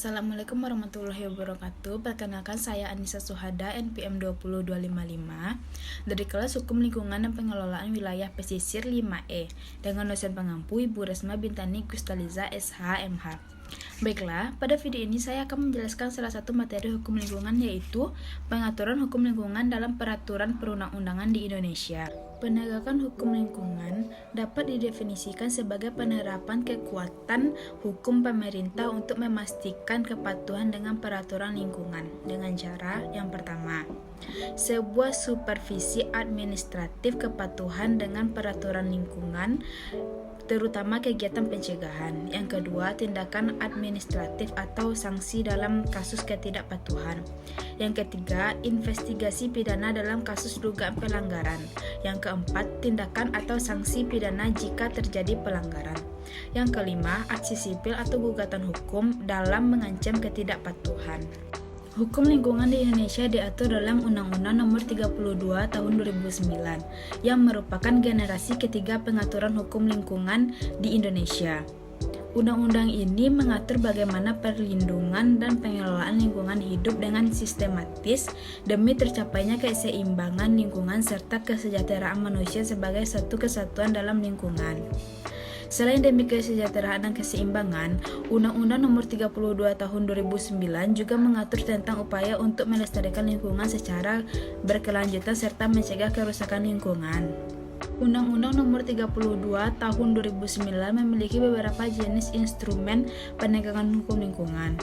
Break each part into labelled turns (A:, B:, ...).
A: Assalamualaikum warahmatullahi wabarakatuh. Perkenalkan saya Anissa Suhada, NPM 20255 dari kelas Hukum Lingkungan dan Pengelolaan Wilayah Pesisir 5E dengan dosen pengampu Ibu Resma Bintani Gustaliza SH MH. Baiklah, pada video ini saya akan menjelaskan salah satu materi hukum lingkungan, yaitu pengaturan hukum lingkungan dalam peraturan perundang-undangan di Indonesia. Penegakan hukum lingkungan dapat didefinisikan sebagai penerapan kekuatan hukum pemerintah untuk memastikan kepatuhan dengan peraturan lingkungan dengan cara yang pertama, sebuah supervisi administratif kepatuhan dengan peraturan lingkungan, terutama kegiatan pencegahan. Yang kedua, tindakan administratif atau sanksi dalam kasus ketidakpatuhan. Yang ketiga, investigasi pidana dalam kasus dugaan pelanggaran. Yang keempat, tindakan atau sanksi pidana jika terjadi pelanggaran. Yang kelima, aksi sipil atau gugatan hukum dalam mengancam ketidakpatuhan. Hukum lingkungan di Indonesia diatur dalam Undang-Undang Nomor 32 Tahun 2009 yang merupakan generasi ketiga pengaturan hukum lingkungan di Indonesia. Undang-undang ini mengatur bagaimana perlindungan dan pengelolaan lingkungan hidup dengan sistematis demi tercapainya keseimbangan lingkungan serta kesejahteraan manusia sebagai satu kesatuan dalam lingkungan. Selain demi kesejahteraan dan keseimbangan, Undang-Undang Nomor 32 Tahun 2009 juga mengatur tentang upaya untuk melestarikan lingkungan secara berkelanjutan serta mencegah kerusakan lingkungan. Undang-Undang Nomor 32 Tahun 2009 memiliki beberapa jenis instrumen penegakan hukum lingkungan.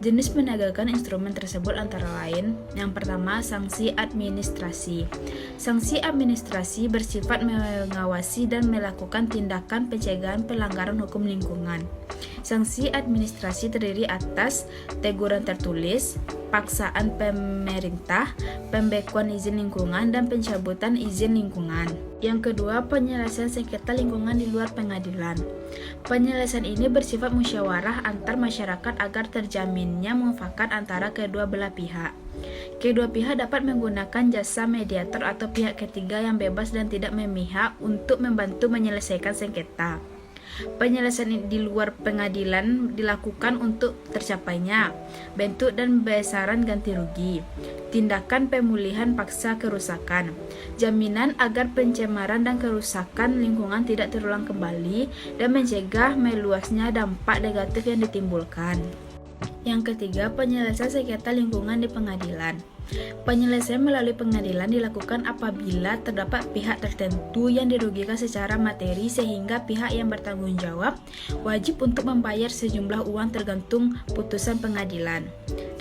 A: Jenis penegakan instrumen tersebut antara lain: yang pertama, sanksi administrasi. Sanksi administrasi bersifat mengawasi dan melakukan tindakan pencegahan pelanggaran hukum lingkungan. Sanksi administrasi terdiri atas teguran tertulis, paksaan pemerintah, pembekuan izin lingkungan, dan pencabutan izin lingkungan. Yang kedua, penyelesaian sengketa lingkungan di luar pengadilan. Penyelesaian ini bersifat musyawarah antar masyarakat agar terjaminnya mufakat antara kedua belah pihak. Kedua pihak dapat menggunakan jasa mediator atau pihak ketiga yang bebas dan tidak memihak untuk membantu menyelesaikan sengketa. Penyelesaian di luar pengadilan dilakukan untuk tercapainya bentuk dan besaran ganti rugi, tindakan pemulihan paksa kerusakan, jaminan agar pencemaran dan kerusakan lingkungan tidak terulang kembali, dan mencegah meluasnya dampak negatif yang ditimbulkan. Yang ketiga, penyelesaian sengketa lingkungan di pengadilan. Penyelesaian melalui pengadilan dilakukan apabila terdapat pihak tertentu yang dirugikan secara materi sehingga pihak yang bertanggung jawab wajib untuk membayar sejumlah uang tergantung putusan pengadilan.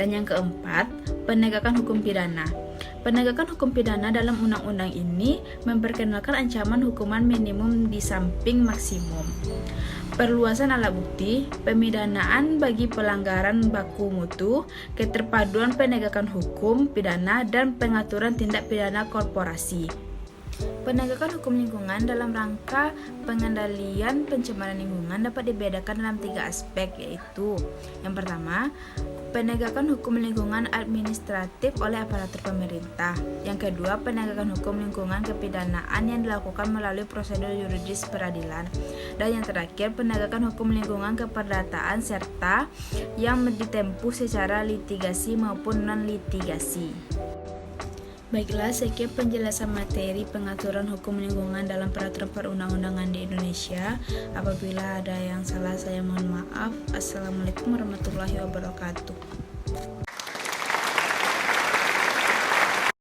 A: Dan yang keempat, penegakan hukum pidana. Penegakan hukum pidana dalam undang-undang ini memperkenalkan ancaman hukuman minimum di samping maksimum. Perluasan alat bukti, pemidanaan bagi pelanggaran baku mutu, keterpaduan penegakan hukum pidana, dan pengaturan tindak pidana korporasi. Penegakan hukum lingkungan dalam rangka pengendalian pencemaran lingkungan dapat dibedakan dalam 3 aspek, yaitu: yang pertama, penegakan hukum lingkungan administratif oleh aparatur pemerintah. Yang kedua, penegakan hukum lingkungan kepidanaan yang dilakukan melalui prosedur yuridis peradilan. Dan yang terakhir, penegakan hukum lingkungan keperdataan serta yang ditempuh secara litigasi maupun non-litigasi. Baiklah, sekian penjelasan materi pengaturan hukum lingkungan dalam peraturan perundang-undangan di Indonesia. Apabila ada yang salah, saya mohon maaf. Assalamualaikum warahmatullahi wabarakatuh.